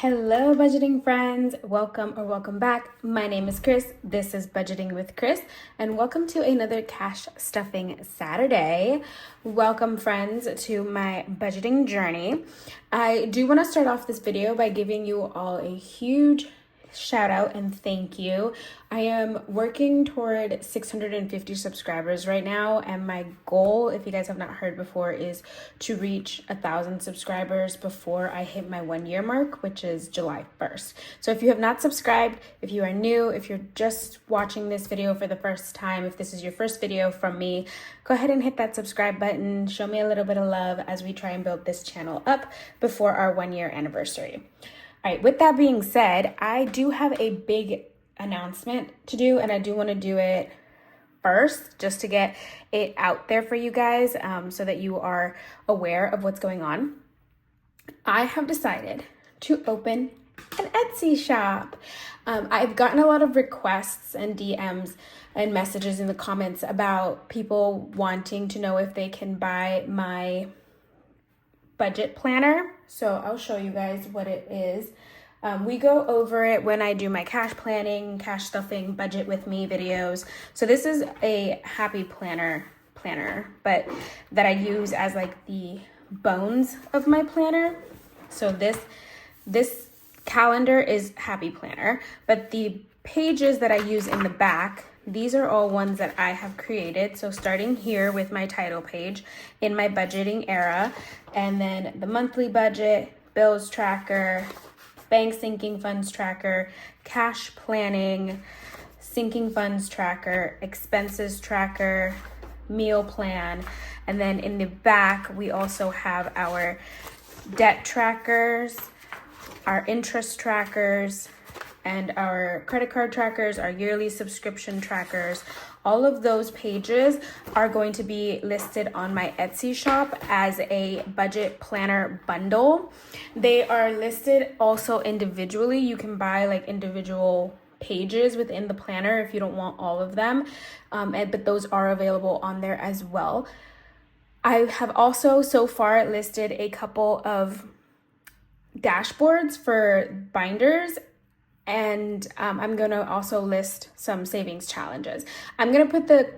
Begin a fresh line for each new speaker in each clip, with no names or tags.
Hello, budgeting friends. Welcome back. My name is Chris. This is Budgeting with Chris, and welcome to another Cash Stuffing Saturday. Welcome, friends, to my budgeting journey. I do want to start off this video by giving you all a huge shout out and thank you. I am working toward 650 subscribers right now, and my goal, if you guys have not heard before, is to reach 1,000 subscribers before I hit my 1 year mark, which is July 1st. So if you have not subscribed, if you are new, if you're just watching this video for the first time, if this is your first video from me, go ahead and hit that subscribe button. Show me a little bit of love as we try and build this channel up before our 1 year anniversary. All right, with that being said, I do have a big announcement to do, and I do want to do it first just to get it out there for you guys so that you are aware of what's going on. I have decided to open an Etsy shop. I've gotten a lot of requests and DMs and messages in the comments about people wanting to know if they can buy my budget planner. So I'll show you guys what it is. We go over it when I do my cash planning, cash stuffing, budget with me videos. So this is a happy planner, but that I use as like the bones of my planner. So this calendar is happy planner, but the pages that I use in the back, these are all ones that I have created. So starting here with my title page in my budgeting era, and then the monthly budget, bills tracker, bank sinking funds tracker, cash planning, sinking funds tracker, expenses tracker, meal plan. And then in the back, we also have our debt trackers, our interest trackers, and our credit card trackers, our yearly subscription trackers. All of those pages are going to be listed on my Etsy shop as a budget planner bundle. They are listed also individually. You can buy like individual pages within the planner if you don't want all of them, but those are available on there as well. I have also so far listed a couple of dashboards for binders, and I'm going to also list some savings challenges. I'm going to put the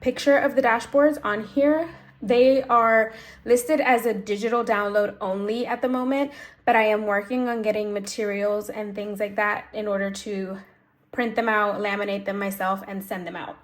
picture of the dashboards on here. They are listed as a digital download only at the moment, but I am working on getting materials and things like that in order to print them out, laminate them myself, and send them out.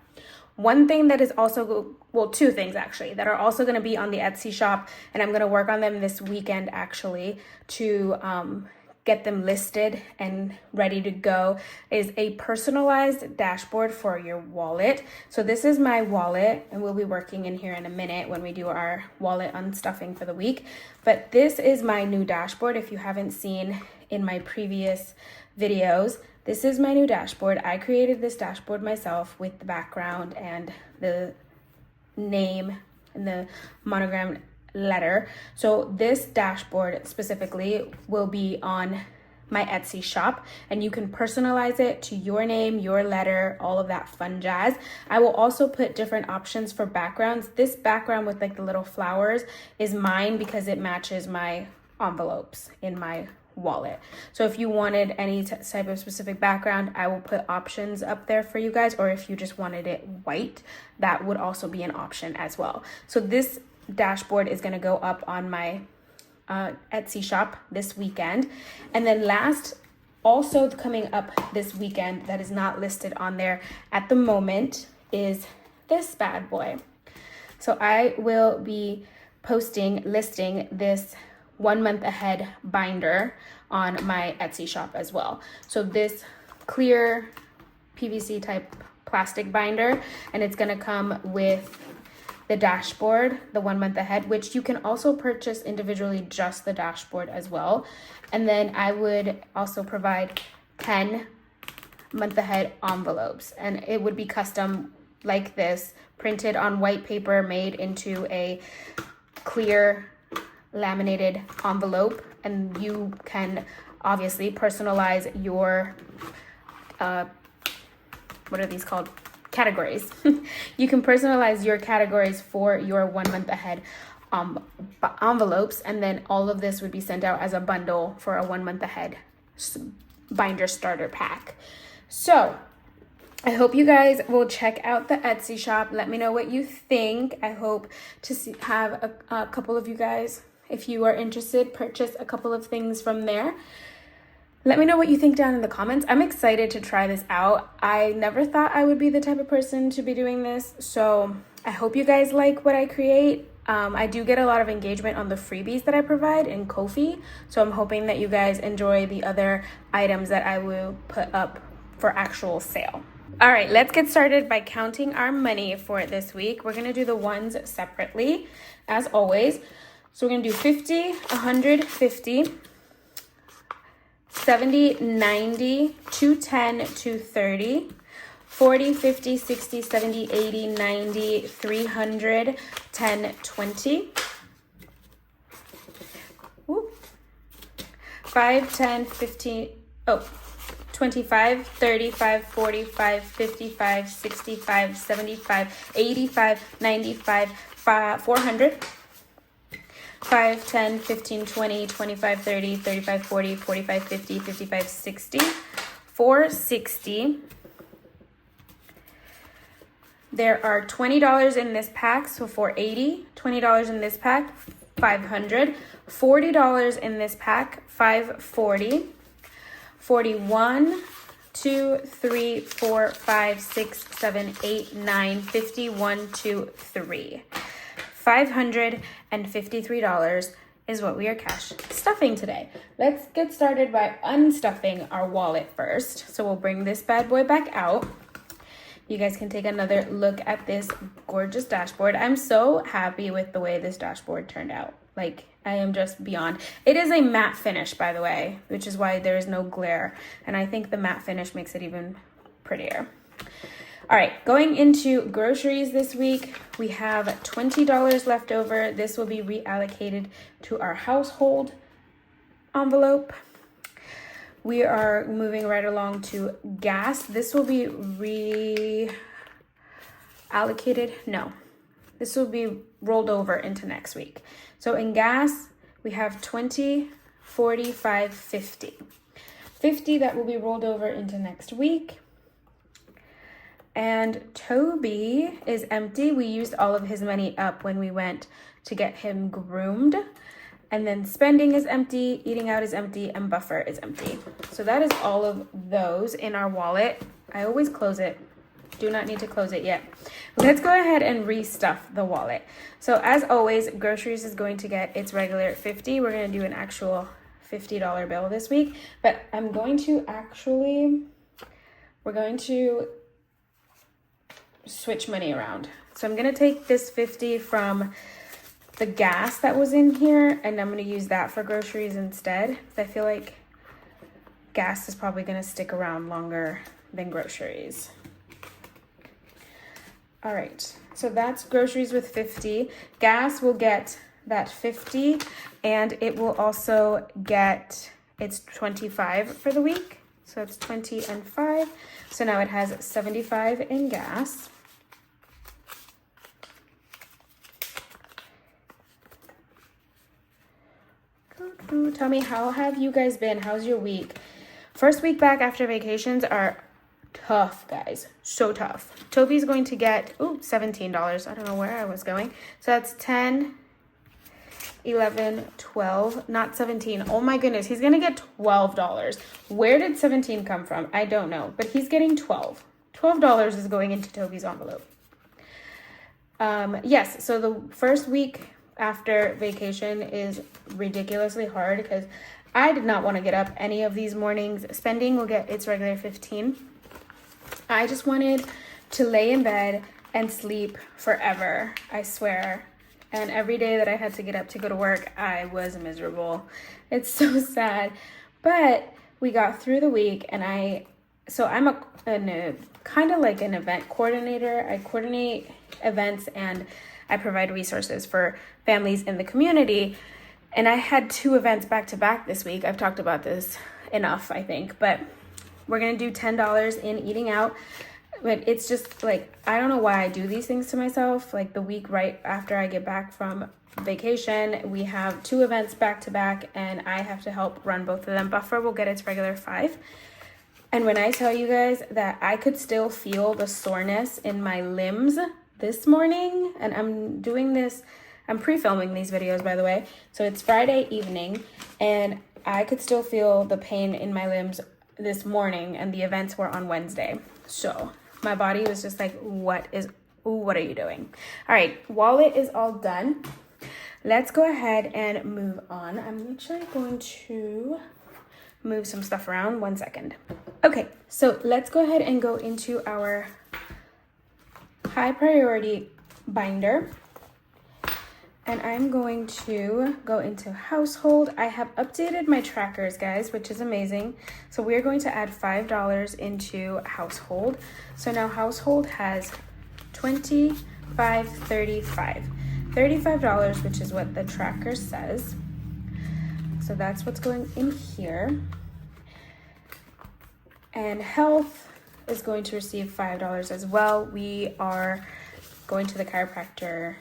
One thing that is also, well, two things actually, that are also going to be on the Etsy shop, and I'm going to work on them this weekend actually to get them listed and ready to go, is a personalized dashboard for your wallet. So this is my wallet, and we'll be working in here in a minute when we do our wallet unstuffing for the week. But this is my new dashboard. If you haven't seen in my previous videos, this is my new dashboard. I created this dashboard myself with the background and the name and the monogram letter. So this dashboard specifically will be on my Etsy shop, and you can personalize it to your name, your letter, all of that fun jazz. I will also put different options for backgrounds. This background with like the little flowers is mine because it matches my envelopes in my wallet. So if you wanted any type of specific background, I will put options up there for you guys, or if you just wanted it white, that would also be an option as well. So this dashboard is going to go up on my Etsy shop this weekend. And then last, also coming up this weekend that is not listed on there at the moment, is this bad boy. So I will be listing this 1 month ahead binder on my Etsy shop as well. So this clear PVC type plastic binder, and it's going to come with the dashboard, the 1 month ahead, which you can also purchase individually, just the dashboard as well. And then I would also provide 10 month ahead envelopes, and it would be custom like this, printed on white paper, made into a clear laminated envelope. And you can obviously personalize your what are these called? Categories. You can personalize your categories for your 1 month ahead envelopes, and then all of this would be sent out as a bundle for a 1 month ahead binder starter pack. So I hope you guys will check out the Etsy shop. Let me know what you think. I hope to have a couple of you guys, if you are interested, purchase a couple of things from there. Let me know what you think down in the comments. I'm excited to try this out. I never thought I would be the type of person to be doing this, so I hope you guys like what I create. I do get a lot of engagement on the freebies that I provide in Ko-fi, so I'm hoping that you guys enjoy the other items that I will put up for actual sale. All right, let's get started by counting our money for this week. We're gonna do the ones separately, as always. So we're gonna do 50, 150, 70, 90, 210, 230, 40, 50, 60, 70, 80, 90, 300, 10, 20. Woo. 5, 10, 15, 25, 35, 45, 55, 65, 75, 85, 95, 400. 5, 10, 15, 20, 25, 30, 35, 40, 45, 50, 55, 60, 460. There are $20 in this pack, so 480. $20 in this pack, 500. $40 in this pack, 540. 41, 2, 3, 4, 5, 6, 7, 8, 9, 50, 1, 2, 3. $553 is what we are cash stuffing today. Let's get started by unstuffing our wallet first. So we'll bring this bad boy back out. You guys can take another look at this gorgeous dashboard. I'm so happy with the way this dashboard turned out. Like, I am just beyond. It is a matte finish, by the way, which is why there is no glare. And I think the matte finish makes it even prettier. All right, going into groceries this week, we have $20 left over. This will be reallocated to our household envelope. We are moving right along to gas. This will be reallocated. No, this will be rolled over into next week. So in gas, we have 20, 45, 50. 50 that will be rolled over into next week. And Toby is empty. We used all of his money up when we went to get him groomed. And then spending is empty, eating out is empty, and buffer is empty. So that is all of those in our wallet. I always close it. Do not need to close it yet. Let's go ahead and restuff the wallet. So as always, groceries is going to get its regular 50. We're going to do an actual $50 bill this week. But we're going to switch money around. So I'm going to take this 50 from the gas that was in here, and I'm going to use that for groceries instead. I feel like gas is probably going to stick around longer than groceries. All right, so that's groceries with 50. Gas will get that 50, and it will also get its 25 for the week. So it's 20 and 5. So now it has 75 in gas. Tell me, how have you guys been? How's your week? First week back after vacations are tough, guys. So tough. Toby's going to get, $17. I don't know where I was going. So that's 10, 11, 12, not 17. Oh my goodness, he's going to get $12. Where did 17 come from? I don't know, but he's getting 12. $12 is going into Toby's envelope. Yes, so the first week after vacation is ridiculously hard because I did not want to get up any of these mornings. Spending will get its regular 15. I just wanted to lay in bed and sleep forever, I swear. And every day that I had to get up to go to work, I was miserable. It's so sad. But we got through the week, and I'm kind of like an event coordinator. I coordinate events and I provide resources for families in the community. And I had 2 events back to back this week. I've talked about this enough, I think, but we're going to do $10 in eating out. But it's just like, I don't know why I do these things to myself. Like the week right after I get back from vacation, we have 2 events back to back and I have to help run both of them. Buffer will get its regular 5. And when I tell you guys that I could still feel the soreness in my limbs this morning, and I'm doing this, I'm pre-filming these videos, by the way. So it's Friday evening and I could still feel the pain in my limbs this morning, and the events were on Wednesday. So my body was just like, what are you doing? All right, wallet is all done. Let's go ahead and move on. I'm actually going to move some stuff around. 1 second. Okay, so let's go ahead and go into our high priority binder. And I'm going to go into household. I have updated my trackers, guys, which is amazing. So we're going to add $5 into household. So now household has $25, $35. $35, which is what the tracker says. So that's what's going in here. And health is going to receive $5 as well. We are going to the chiropractor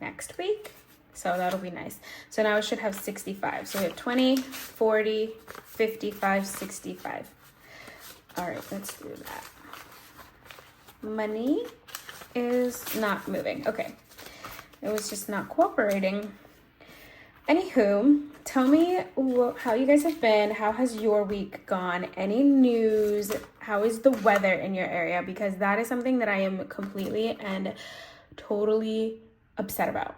next week. So that'll be nice. So now it should have 65. So we have 20, 40, 55, 65. All right, let's do that. Money is not moving. Okay. It was just not cooperating. Anywho, tell me how you guys have been. How has your week gone? Any news? How is the weather in your area? Because that is something that I am completely and totally upset about.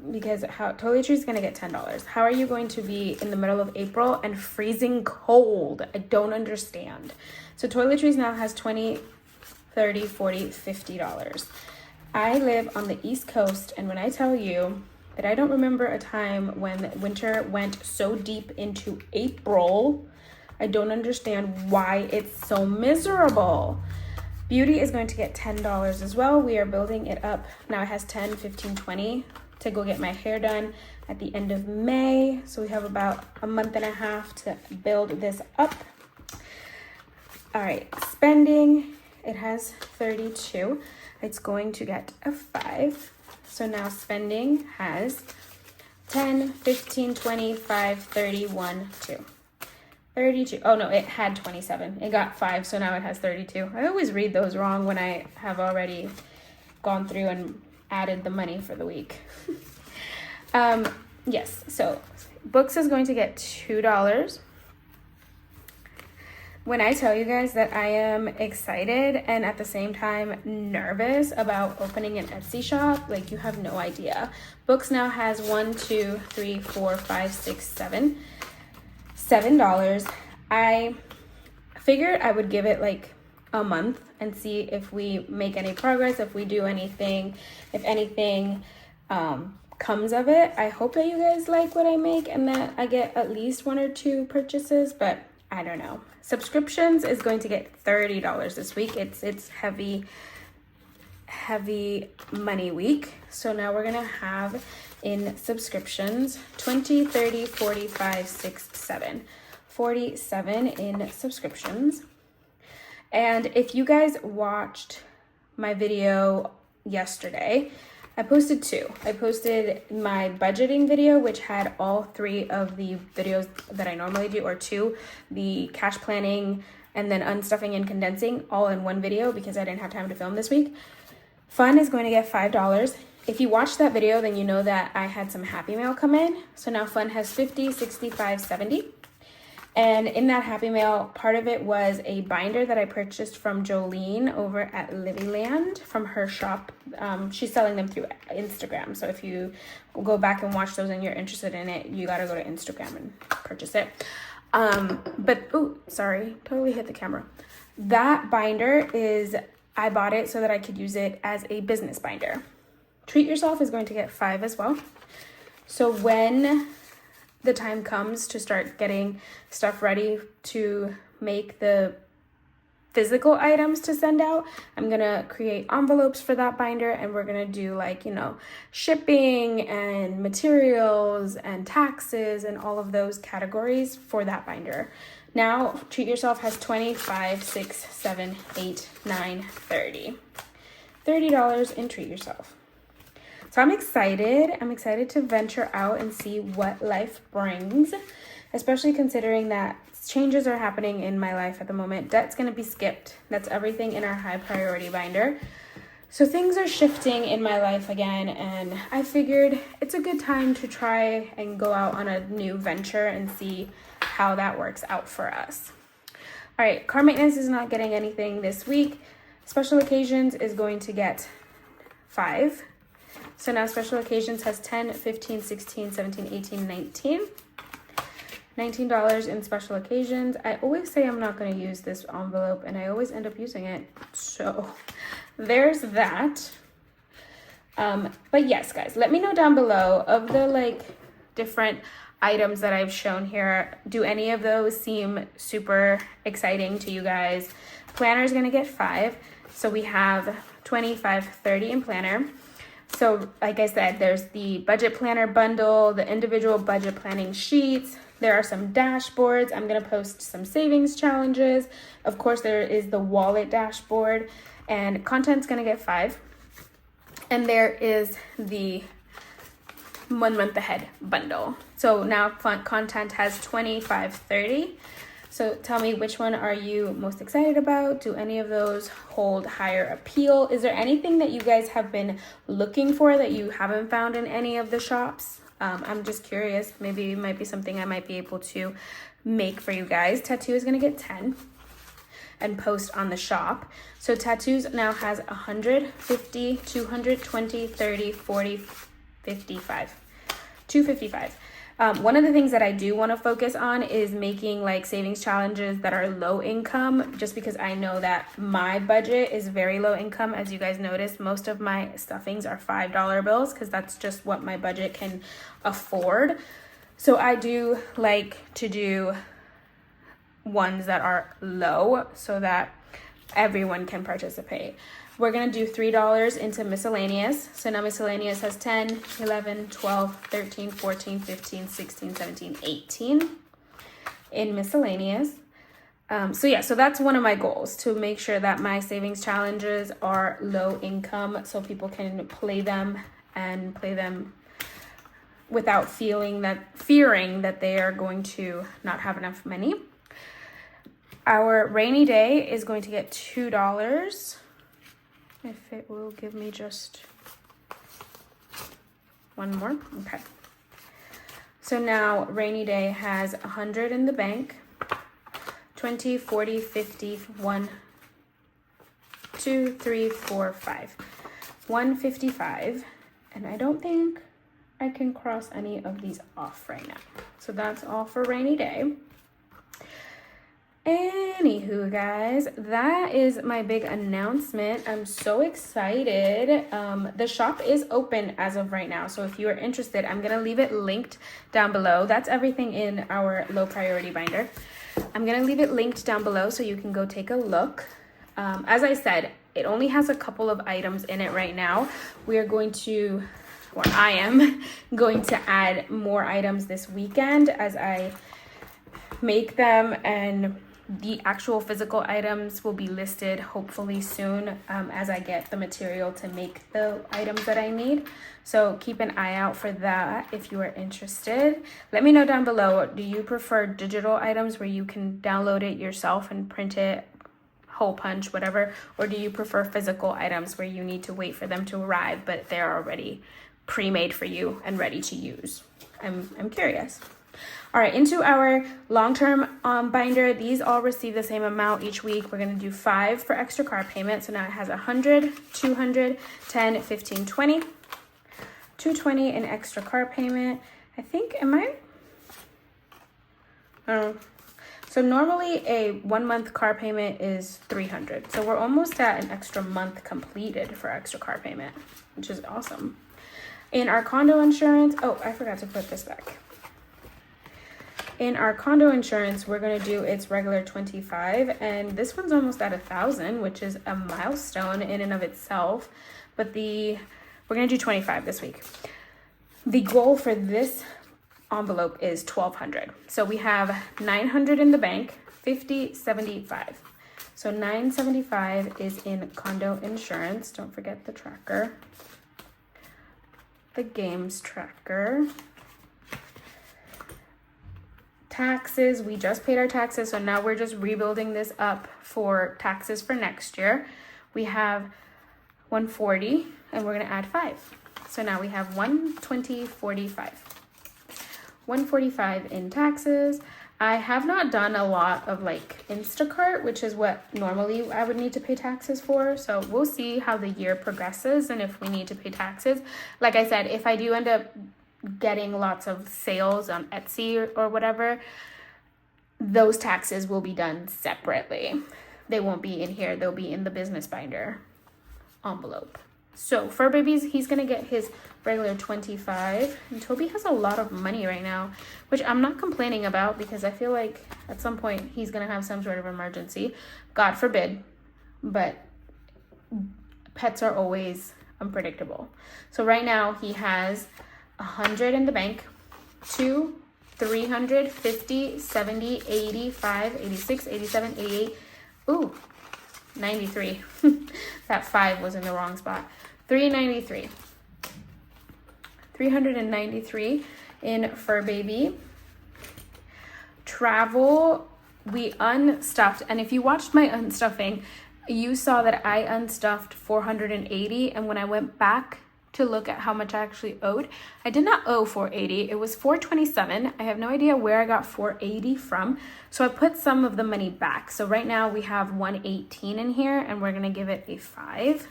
Because Toiletries is going to get $10. How are you going to be in the middle of April and freezing cold? I don't understand. So Toiletries now has $20, $30, $40, $50. I live on the East Coast, and when I tell you that I don't remember a time when winter went so deep into April, I don't understand why it's so miserable. Beauty is going to get $10 as well. We are building it up. Now it has 10, 15, 20 to go get my hair done at the end of May. So we have about a month and a half to build this up. All right, spending, it has 32. It's going to get a 5. So now spending has 10, 15, 25, 31, 2. 32. Oh no, it had 27. It got 5, so now it has 32. I always read those wrong when I have already gone through and added the money for the week. Yes, so books is going to get $2. When I tell you guys that I am excited and at the same time nervous about opening an Etsy shop, like you have no idea. Books now has 1, 2, 3, 4, 5, 6, 7. $7. I figured I would give it like a month and see if we make any progress, if we do anything, if anything comes of it. I hope that you guys like what I make and that I get at least 1 or 2 purchases, but I don't know. Subscriptions is going to get $30 this week. It's heavy money week. So now we're gonna have in subscriptions 20, 30, 45, 6, 7. 47 in subscriptions. And if you guys watched my video yesterday, I posted 2. I posted my budgeting video, which had all 3 of the videos that I normally do, or 2, the cash planning and then unstuffing and condensing, all in one video because I didn't have time to film this week. Fun is going to get $5. If you watched that video, then you know that I had some Happy Mail come in. So now Fun has 50, 65, 70. And in that Happy Mail, part of it was a binder that I purchased from Jolene over at Livyland from her shop. She's selling them through Instagram. So if you go back and watch those and you're interested in it, you got to go to Instagram and purchase it. Sorry, totally hit the camera. That binder I bought it so that I could use it as a business binder. Treat Yourself is going to get 5 as well. So when the time comes to start getting stuff ready to make the physical items to send out, I'm gonna create envelopes for that binder, and we're gonna do like, shipping and materials and taxes and all of those categories for that binder. Now Treat Yourself has 20, 5, 6, 7, 8, 9, 30. $30 in Treat Yourself. So I'm excited. I'm excited to venture out and see what life brings, especially considering that changes are happening in my life at the moment. Debt's going to be skipped. That's everything in our high priority binder. So things are shifting in my life again, and I figured it's a good time to try and go out on a new venture and see how that works out for us. All right, car maintenance is not getting anything this week. Special occasions is going to get 5. So now special occasions has 10, 15, 16, 17, 18, 19. $19 in special occasions. I always say I'm not going to use this envelope, and I always end up using it. So there's that. But yes, guys, let me know down below of the different items that I've shown here. Do any of those seem super exciting to you guys? Planner is going to get 5. So we have 25, 30 in planner. So like I said, there's the budget planner bundle, the individual budget planning sheets. There are some dashboards. I'm going to post some savings challenges. Of course, there is the wallet dashboard, and content's going to get 5. And there is the 1 month ahead bundle. So now content has 25, 30. So tell me, which one are you most excited about? Do any of those hold higher appeal? Is there anything that you guys have been looking for that you haven't found in any of the shops? I'm just curious. Maybe it might be something I might be able to make for you guys. Tattoo is going to get 10 and post on the shop. So tattoos now has 100, 50, 220, 30, 40, 55. 255. One of the things that I do want to focus on is making savings challenges that are low income, just because I know that my budget is very low income. As you guys noticed, most of my stuffings are $5 bills because that's just what my budget can afford. So I do like to do ones that are low so that everyone can participate. We're going to do $3 into miscellaneous. So now miscellaneous has 10, 11, 12, 13, 14, 15, 16, 17, 18 in miscellaneous. So that's one of my goals, to make sure that my savings challenges are low income so people can play them without fearing that they are going to not have enough money. Our rainy day is going to get $2. If it will give me just one more. Okay. So now rainy day has 100 in the bank, 20, 40, 50, 1, 2, 3, 4, 5. 155. And I don't think I can cross any of these off right now. So that's all for rainy day. Anywho, guys, that is my big announcement. I'm so excited. The shop is open as of right now, so if you are interested, I'm gonna leave it linked down below. That's everything in our low priority binder. I'm gonna leave it linked down below so you can go take a look. As I said, it only has a couple of items in it right now. I am going to add more items this weekend as I make them, and the actual physical items will be listed hopefully soon as I get the material to make the items that I need. So keep an eye out for that if you are interested. Let me know down below, do you prefer digital items where you can download it yourself and print it, hole punch, whatever, or do you prefer physical items where you need to wait for them to arrive but they're already pre-made for you and ready to use? I'm curious. All right, into our long-term binder. These all receive the same amount each week. We're going to do 5 for extra car payment. So now it has 100, 200, 10, 15, 20, 220 in extra car payment. I think, so normally a 1 month car payment is 300. So we're almost at an extra month completed for extra car payment, which is awesome. In our condo insurance, oh, I forgot to put this back. In our condo insurance, we're going to do its regular 25, and this one's almost at 1,000, which is a milestone in and of itself. But we're going to do 25 this week. The goal for this envelope is 1,200. So we have 900 in the bank. $50.75. So $9.75 is in condo insurance. Don't forget the tracker. The games tracker. Taxes, we just paid our taxes, so now we're just rebuilding this up for taxes for next year. We have 140 and we're gonna add 5. So now we have 120.45. 145 in taxes. I have not done a lot of like Instacart, which is what normally I would need to pay taxes for. So we'll see how the year progresses and if we need to pay taxes. Like I said, if I do end up getting lots of sales on Etsy or whatever, those taxes will be done separately. They won't be in here. They'll be in the business binder envelope. So Fur Babies, he's gonna get his regular 25, and Toby has a lot of money right now, which I'm not complaining about because I feel like at some point he's gonna have some sort of emergency, God forbid, but pets are always unpredictable. So right now he has 100 in the bank, 2, 300, 50, 70, 85, 86, 87, 88, ooh, 93. That 5 was in the wrong spot. 393. 393 in Fur Baby. Travel, we unstuffed, and if you watched my unstuffing, you saw that I unstuffed 480, and when I went back to look at how much I actually owed, I did not owe 480. It was 427. I have no idea where I got 480 from. So I put some of the money back. So right now we have 118 in here and we're gonna give it a 5.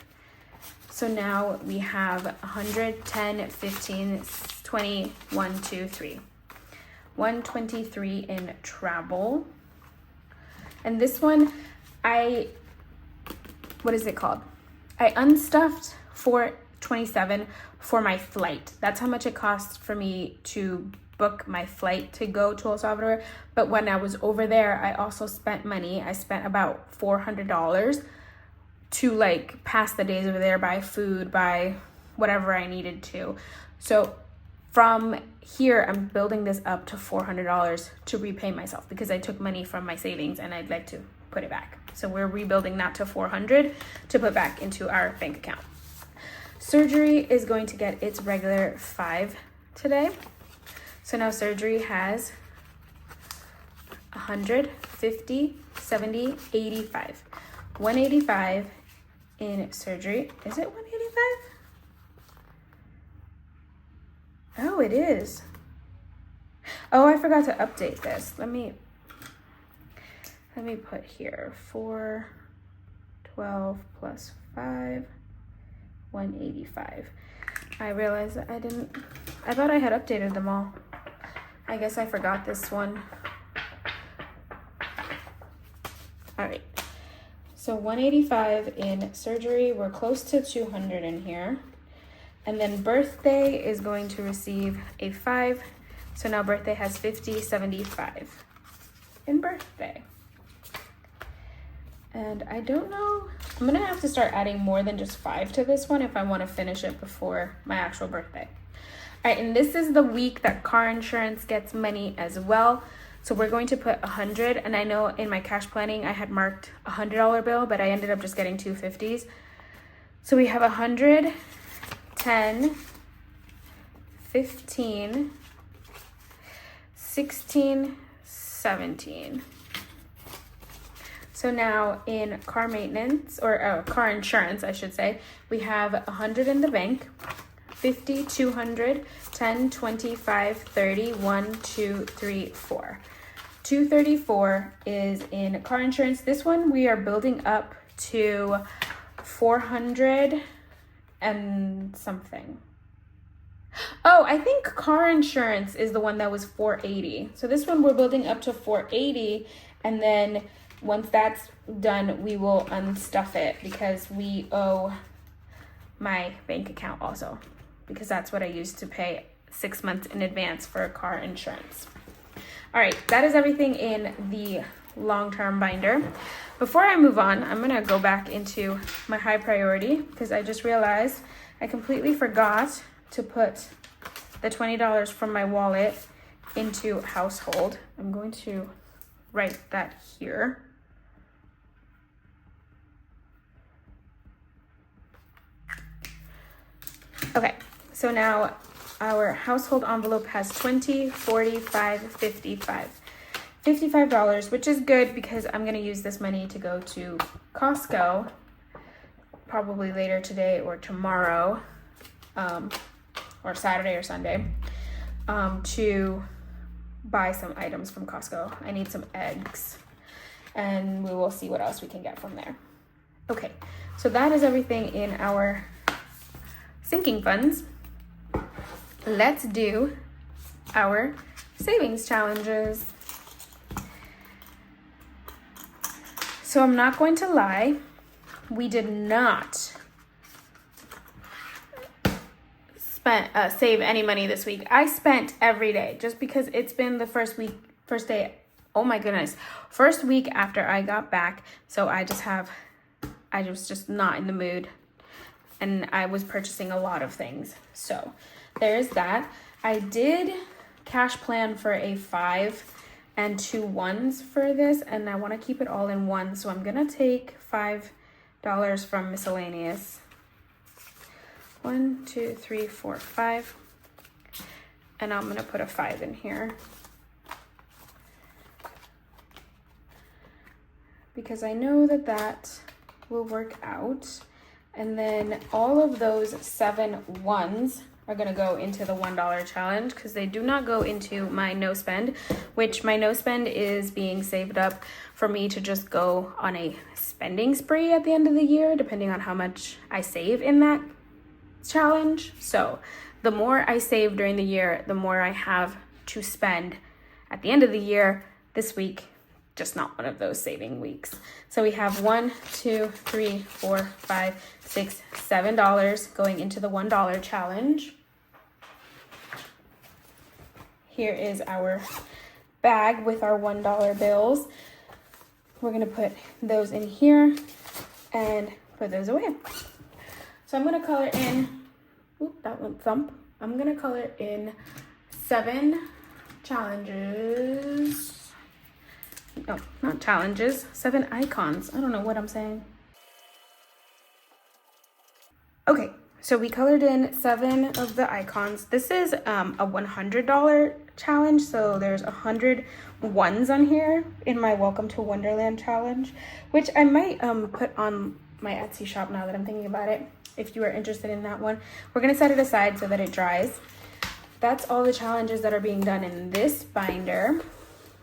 So now we have 100, 10, 15, 20, 1, 2, 3. 123 in travel. And this one, what is it called? I unstuffed 427 for my flight. That's how much it costs for me to book my flight to go to El Salvador. But when I was over there, I also spent money. I spent about $400 to like pass the days over there, buy food, buy whatever I needed to. So from here, I'm building this up to $400 to repay myself because I took money from my savings and I'd like to put it back. So we're rebuilding that to 400 to put back into our bank account. Surgery is going to get its regular 5 today. So now surgery has 100, 50, 70, 85. 185 in surgery. Is it 185? Oh, it is. Oh, I forgot to update this. Let me put here 412 plus 5. 185. I realized that I thought I had updated them all. I guess I forgot this one. All right. So 185 in surgery. We're close to 200 in here. And then birthday is going to receive a 5. So now birthday has 50, 75 in birthday. And I don't know, I'm gonna have to start adding more than just 5 to this one if I wanna finish it before my actual birthday. All right, and this is the week that car insurance gets money as well. So we're going to put 100, and I know in my cash planning, I had marked a $100 bill, but I ended up just getting 250s. So we have 100, 10, 15, 16, 17. So now in car maintenance, or car insurance, I should say, we have 100 in the bank, 50, 200, 10, 25, 30, 1, 2, 3, 4. 234 is in car insurance. This one we are building up to 400 and something. Oh, I think car insurance is the one that was 480. So this one we're building up to 480, and then once that's done, we will unstuff it because we owe my bank account also, because that's what I used to pay 6 months in advance for car insurance. All right, that is everything in the long-term binder. Before I move on, I'm gonna go back into my high priority because I just realized I completely forgot to put the $20 from my wallet into household. I'm going to write that here. Okay, so now our household envelope has 20, 45, 55. $55, which is good because I'm gonna use this money to go to Costco probably later today or tomorrow, or Saturday or Sunday, to buy some items from Costco. I need some eggs, and we will see what else we can get from there. Okay, so that is everything in our sinking funds. Let's do our savings challenges. So I'm not going to lie, we did not save any money this week. I spent every day just because it's been the first week after I got back. So I was just not in the mood, and I was purchasing a lot of things. So there's that. I did cash plan for a 5 and 2 1s for this, and I want to keep it all in one. So I'm gonna take $5 from miscellaneous. 1, 2, 3, 4, 5. And I'm gonna put a 5 in here because I know that will work out. And then all of those 7 1s are gonna go into the $1 challenge because they do not go into my no spend, which my no spend is being saved up for me to just go on a spending spree at the end of the year, depending on how much I save in that challenge. So the more I save during the year, the more I have to spend at the end of the year. This week, just not one of those saving weeks. So we have $1, 2, 3, 4, 5, 6, $7 going into the $1 challenge. Here is our bag with our $1 bills. We're gonna put those in here and put those away. So I'm gonna color in, that went thump. I'm gonna color in 7 challenges. No, not challenges, 7 icons. I don't know what I'm saying. Okay, so we colored in 7 of the icons. This is a $100 challenge, so there's 100 1s on here in my Welcome to Wonderland challenge, which I might put on my Etsy shop now that I'm thinking about it, if you are interested in that one. We're gonna set it aside so that it dries. That's all the challenges that are being done in this binder.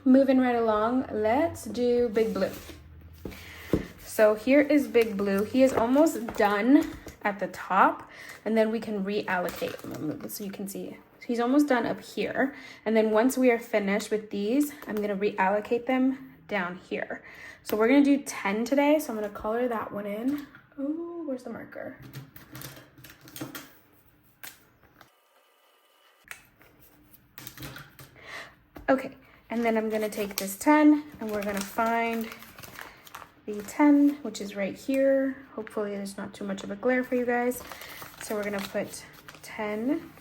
Moving right along, let's do Big Blue. So here is Big Blue. He is almost done at the top, and then we can reallocate so you can see. He's almost done up here, and then once we are finished with these, I'm gonna reallocate them down here. So we're gonna do 10 today, so I'm gonna color that one in. Oh, where's the marker? Okay. And then I'm gonna take this 10 and we're gonna find the 10, which is right here. Hopefully there's not too much of a glare for you guys. So we're gonna put 10.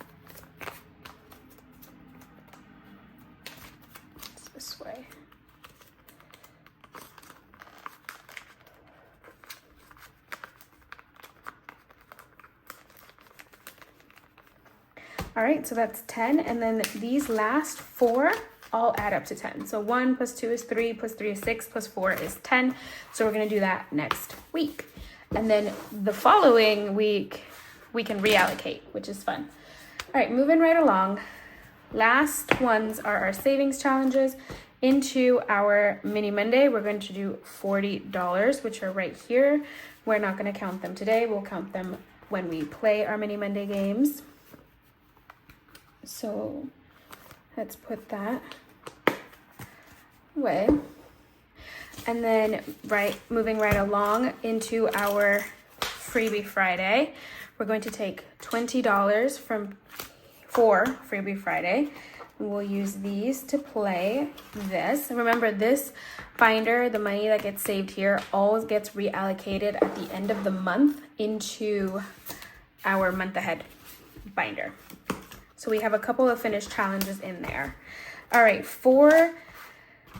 It's this way. All right, so that's 10. And then these last 4 all add up to 10. So 1 plus 2 is 3, plus 3 is 6, plus 4 is 10. So we're gonna do that next week. And then the following week, we can reallocate, which is fun. All right, moving right along. Last ones are our savings challenges. Into our mini Monday, we're going to do $40, which are right here. We're not gonna count them today. We'll count them when we play our mini Monday games. So let's put that away. And then moving right along into our Freebie Friday, we're going to take $20 for Freebie Friday. We'll use these to play this. Remember, this binder, the money that gets saved here, always gets reallocated at the end of the month into our month ahead binder. So we have a couple of finished challenges in there. All right, for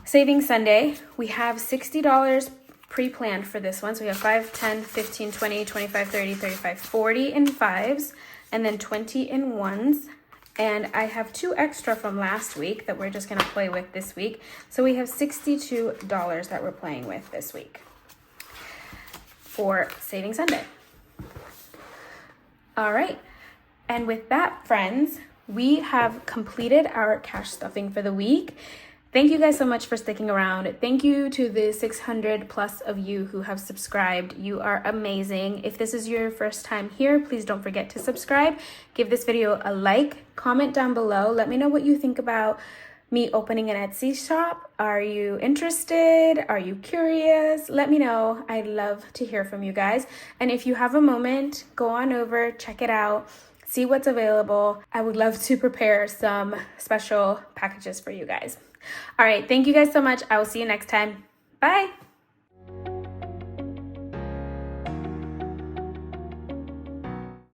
Saving Sunday, we have $60 pre-planned for this one. So we have 5, 10, 15, 20, 25, 30, 35, 40 in fives, and then 20 in ones. And I have 2 extra from last week that we're just gonna play with this week. So we have $62 that we're playing with this week for Saving Sunday. All right, and with that, friends, we have completed our cash stuffing for the week. Thank you guys so much for sticking around. Thank you to the 600 plus of you who have subscribed. You are amazing. If this is your first time here, please don't forget to subscribe. Give this video a like, comment down below. Let me know what you think about me opening an Etsy shop. Are you interested? Are you curious? Let me know. I'd love to hear from you guys. And if you have a moment, go on over, check it out, see what's available. I would love to prepare some special packages for you guys. All right, thank you guys so much. I will see you next time. Bye.